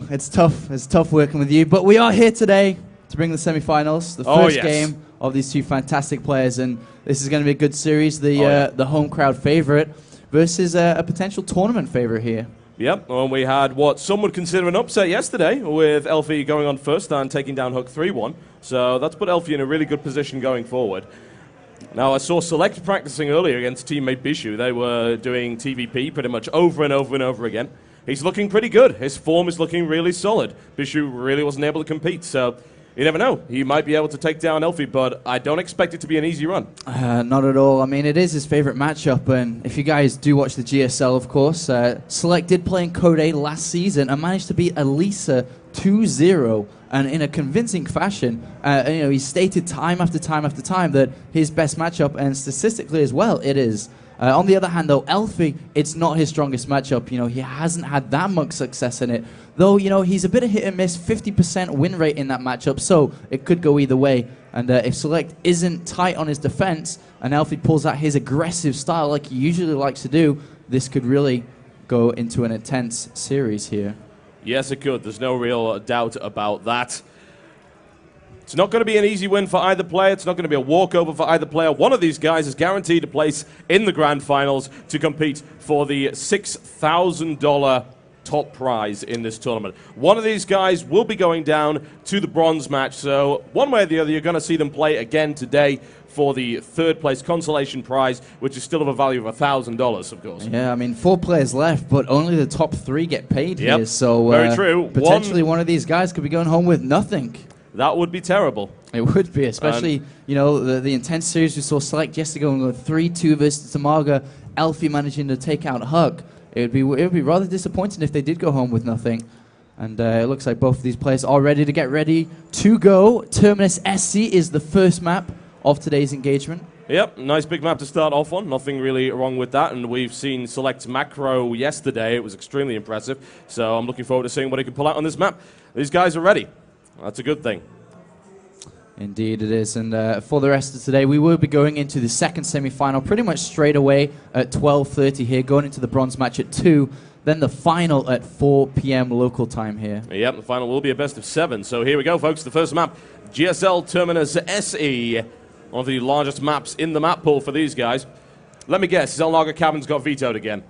It's tough. It's tough working with you, but we are here today to bring the semi-finals, the first game of these two fantastic players, and this is going to be a good series. The home crowd favorite versus a potential tournament favorite here. Yep, and we had what some would consider an upset yesterday with Elfi going on first and taking down Hook 3-1. So that's put Elfi in a really good position going forward. Now, I saw SeleCT practicing earlier against teammate Bishu. They were doing TVP pretty much over and over and over again. He's looking pretty good. His form is looking really solid. Bishu really wasn't able to compete, so you never know. He might be able to take down Elfi, but I don't expect it to be an easy run. Not at all. I mean, it is his favorite matchup, and if you guys do watch the GSL, of course, SeleCT did play in Code A last season and managed to beat Elisa 2-0, and in a convincing fashion. He stated time after time after time that his best matchup, and statistically as well, it is. On the other hand, though, Elfi, it's not his strongest matchup. He hasn't had that much success in it. Though, he's a bit of hit and miss, 50% win rate in that matchup, so it could go either way. And if SeleCT isn't tight on his defense, and Elfi pulls out his aggressive style like he usually likes to do, this could really go into an intense series here. Yes, it could. There's no real doubt about that. It's not going to be an easy win for either player. It's not going to be a walkover for either player. One of these guys is guaranteed a place in the grand finals to compete for the $6,000 top prize in this tournament. One of these guys will be going down to the bronze match. So one way or the other, you're going to see them play again today for the third place consolation prize, which is still of a value of $1,000, of course. Yeah, I mean, 4 players left, but only the top 3 get paid here. So very true. Potentially one of these guys could be going home with nothing. That would be terrible. It would be, especially, the intense series we saw SeleCT yesterday going 3-2 versus Tamaga, Elfi managing to take out Huck. It would be rather disappointing if they did go home with nothing. And it looks like both of these players are ready to get ready to go. Terminus SC is the first map of today's engagement. Yep, nice big map to start off on. Nothing really wrong with that. And we've seen SeleCT's macro yesterday. It was extremely impressive. So I'm looking forward to seeing what he can pull out on this map. These guys are ready. That's a good thing. Indeed it is, and for the rest of today we will be going into the second semi-final pretty much straight away at 12:30 here, going into the bronze match at 2, then the final at 4 p.m. local time here. Yep, the final will be a best of 7, so here we go folks, the first map, GSL Terminus SE, one of the largest maps in the map pool for these guys. Let me guess, Zelnaga Caverns got vetoed again.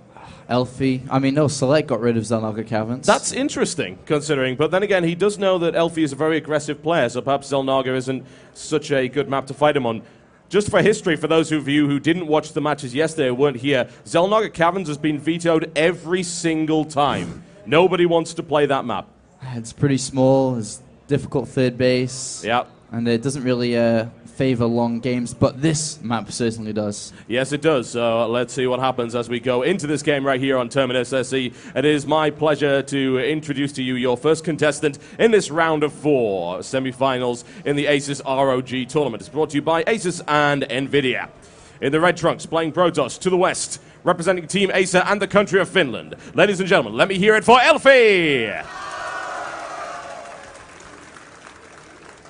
Elfi, SeleCT got rid of Zelnaga Caverns. That's interesting, considering. But then again, he does know that Elfi is a very aggressive player, so perhaps Zelnaga isn't such a good map to fight him on. Just for history, for those of you who didn't watch the matches yesterday or weren't here, Zelnaga Caverns has been vetoed every single time. Nobody wants to play that map. It's pretty small, it's difficult third base. Yeah. And it doesn't really favor long games, but this map certainly does. Yes, it does. So let's see what happens as we go into this game right here on Terminus SE. It is my pleasure to introduce to you your first contestant in this round of 4 semi-finals in the ASUS ROG tournament. It's brought to you by ASUS and NVIDIA. In the red trunks, playing Protoss to the west, representing Team ASA and the country of Finland. Ladies and gentlemen, let me hear it for Elfi!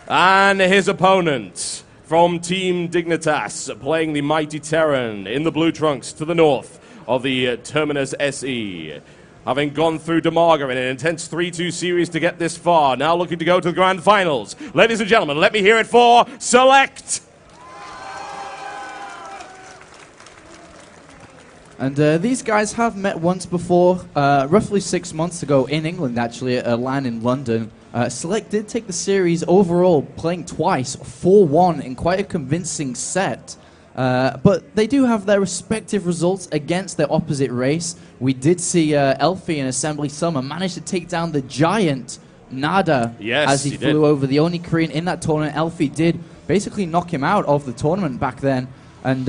And his opponent from Team Dignitas, playing the mighty Terran in the blue trunks to the north of the Terminus SE. Having gone through Damaga in an intense 3-2 series to get this far, now looking to go to the grand finals. Ladies and gentlemen, let me hear it for SeleCT! And these guys have met once before, roughly 6 months ago in England, actually, at a LAN in London. SeleCT did take the series overall, playing twice, 4-1 in quite a convincing set. But they do have their respective results against their opposite race. We did see Elfi in Assembly Summer manage to take down the giant Nada as he flew over. The only Korean in that tournament. Elfi did basically knock him out of the tournament back then. And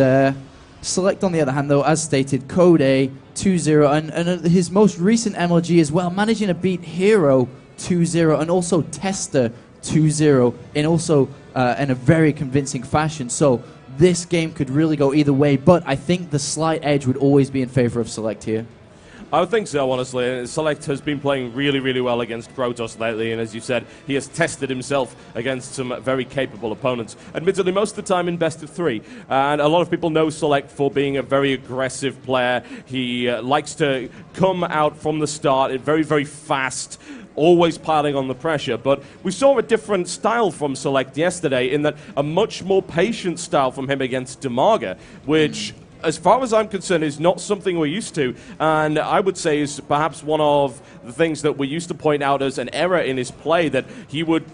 SeleCT, on the other hand, though, as stated, Code A 2-0, and his most recent MLG as well, managing to beat Hero 2-0 and also Tester 2-0 in a very convincing fashion. So this game could really go either way, but I think the slight edge would always be in favor of SeleCT here. I would think so, honestly. SeleCT has been playing really, really well against Protoss lately, and as you said, he has tested himself against some very capable opponents. Admittedly, most of the time in best of 3, and a lot of people know SeleCT for being a very aggressive player. He likes to come out from the start very, very fast, always piling on the pressure. But we saw a different style from Select yesterday in that a much more patient style from him against Demaga, which, as far as I'm concerned, is not something we're used to, and I would say is perhaps one of the things that we used to point out as an error in his play, that he would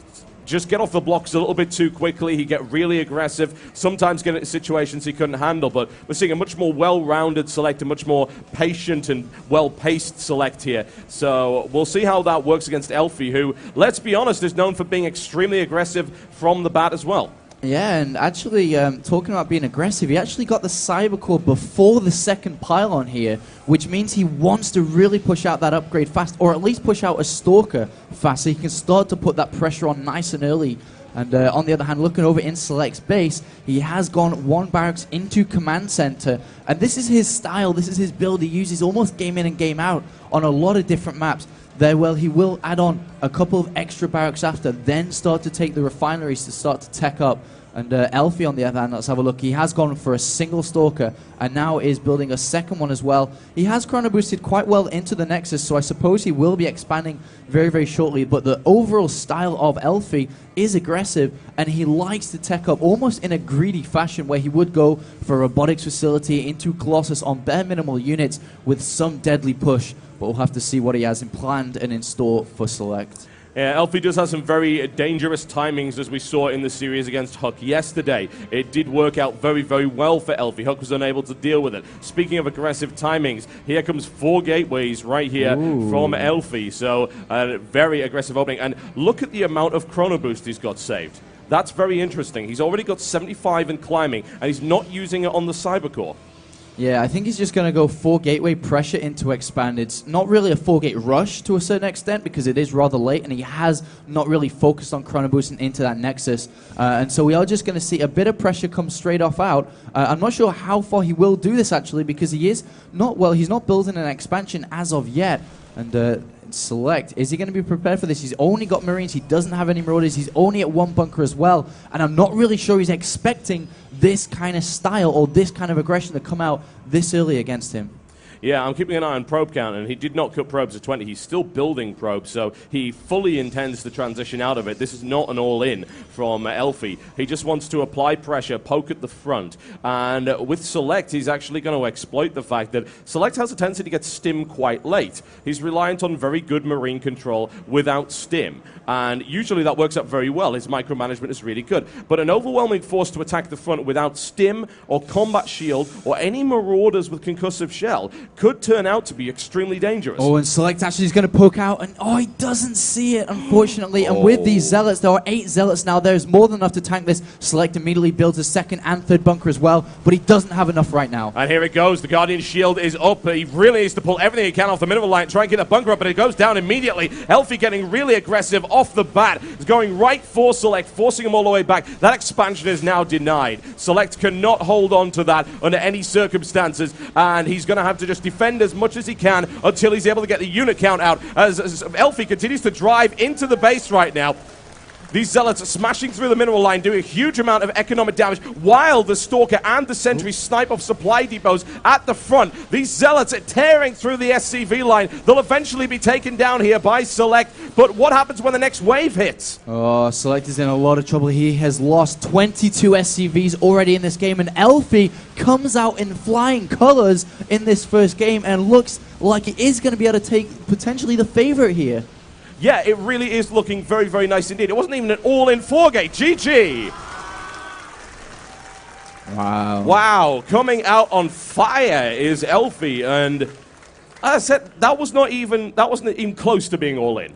just get off the blocks a little bit too quickly. He'd get really aggressive, sometimes get into situations he couldn't handle, but we're seeing a much more well-rounded Select, a much more patient and well-paced Select here. So we'll see how that works against Elfi, who, let's be honest, is known for being extremely aggressive from the bat as well. Yeah, and actually, talking about being aggressive, he actually got the Cybercore before the second pylon here, which means he wants to really push out that upgrade fast, or at least push out a Stalker fast, so he can start to put that pressure on nice and early. And on the other hand, looking over in Select's base, he has gone one barracks into Command Center, and this is his style, this is his build. He uses almost game in and game out on a lot of different maps. There, well, he will add on a couple of extra barracks after, then start to take the refineries to start to tech up. And Elfi, on the other hand, let's have a look. He has gone for a single Stalker and now is building a second one as well. He has chrono boosted quite well into the Nexus, so I suppose he will be expanding very, very shortly. But the overall style of Elfi is aggressive, and he likes to tech up almost in a greedy fashion, where he would go for a robotics facility into Colossus on bare minimal units with some deadly push. But we'll have to see what he has in planned and in store for Select. Yeah, Elfi does have some very dangerous timings, as we saw in the series against Huck yesterday. It did work out very, very well for Elfi. Huck was unable to deal with it. Speaking of aggressive timings, here comes 4 gateways right here from Elfi. So a very aggressive opening. And look at the amount of chrono boost he's got saved. That's very interesting. He's already got 75 in climbing, and he's not using it on the Cybercore. Yeah, I think he's just going to go 4 gateway pressure into expand. It's not really a 4-gate rush to a certain extent, because it is rather late, and he has not really focused on chrono boosting into that Nexus. And so we are just going to see a bit of pressure come straight off out. I'm not sure how far he will do this, actually, because he is not, well, he's not building an expansion as of yet. And Select, is he going to be prepared for this? He's only got Marines, he doesn't have any Marauders, he's only at 1 bunker as well, and I'm not really sure he's expecting this kind of style or this kind of aggression to come out this early against him. Yeah, I'm keeping an eye on probe count, and he did not cut probes to 20. He's still building probes, so he fully intends to transition out of it. This is not an all-in from Elfi. He just wants to apply pressure, poke at the front. And with Select, he's actually going to exploit the fact that Select has a tendency to get stim quite late. He's reliant on very good Marine control without stim. And usually that works out very well. His micromanagement is really good. But an overwhelming force to attack the front without stim or combat shield or any Marauders with concussive shell could turn out to be extremely dangerous. Oh, and Select actually is going to poke out, and he doesn't see it, unfortunately. And with these Zealots, there are 8 Zealots now. There's more than enough to tank this. Select immediately builds a second and third bunker as well, but he doesn't have enough right now. And here it goes. The Guardian shield is up. He really needs to pull everything he can off the middle line, try and get a bunker up, but it goes down immediately. Elfi getting really aggressive off the bat. He's going right for Select, forcing him all the way back. That expansion is now denied. Select cannot hold on to that under any circumstances, and he's going to have to just defend as much as he can until he's able to get the unit count out, as Elfi continues to drive into the base right now. These Zealots are smashing through the mineral line, doing a huge amount of economic damage, while the Stalker and the Sentry snipe off supply depots at the front. These Zealots are tearing through the SCV line. They'll eventually be taken down here by Select, but what happens when the next wave hits? Oh, Select is in a lot of trouble. He has lost 22 SCVs already in this game, and Elfi comes out in flying colors in this first game and looks like he is going to be able to take potentially the favorite here. Yeah, it really is looking very, very nice indeed. It wasn't even an all-in 4-gate. GG! Wow. Wow, coming out on fire is Elfi, and as I said, that wasn't even close to being all-in.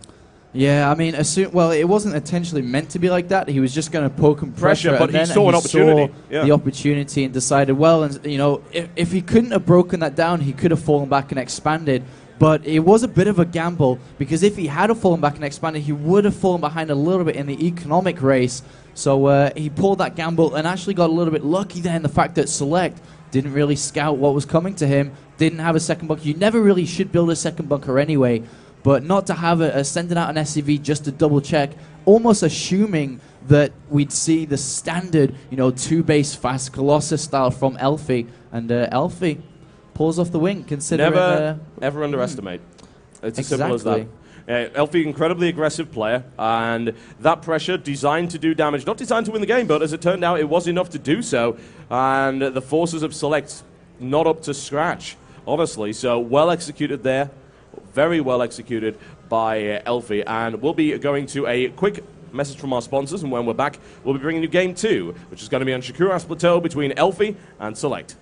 Yeah, I mean, well, it wasn't intentionally meant to be like that. He was just going to poke and pressure, but he saw an opportunity. The opportunity and decided, well, and you know, if he couldn't have broken that down, he could have fallen back and expanded. But it was a bit of a gamble, because if he had fallen back and expanded, he would have fallen behind a little bit in the economic race. So he pulled that gamble and actually got a little bit lucky there in the fact that Select didn't really scout what was coming to him, didn't have a second bunker. You never really should build a second bunker anyway, but not to have sending out an SCV just to double check, almost assuming that we'd see the standard, you know, 2-base fast Colossus style from Elfi, and Elfi pulls off the wing, considering... Never, ever underestimate. It's as simple as that. Elfi, incredibly aggressive player, and that pressure designed to do damage, not designed to win the game, but as it turned out, it was enough to do so. And the forces of Select not up to scratch, honestly. So well executed there, very well executed by Elfi. And we'll be going to a quick message from our sponsors, and when we're back, we'll be bringing you Game 2, which is going to be on Shakuras Plateau between Elfi and Select.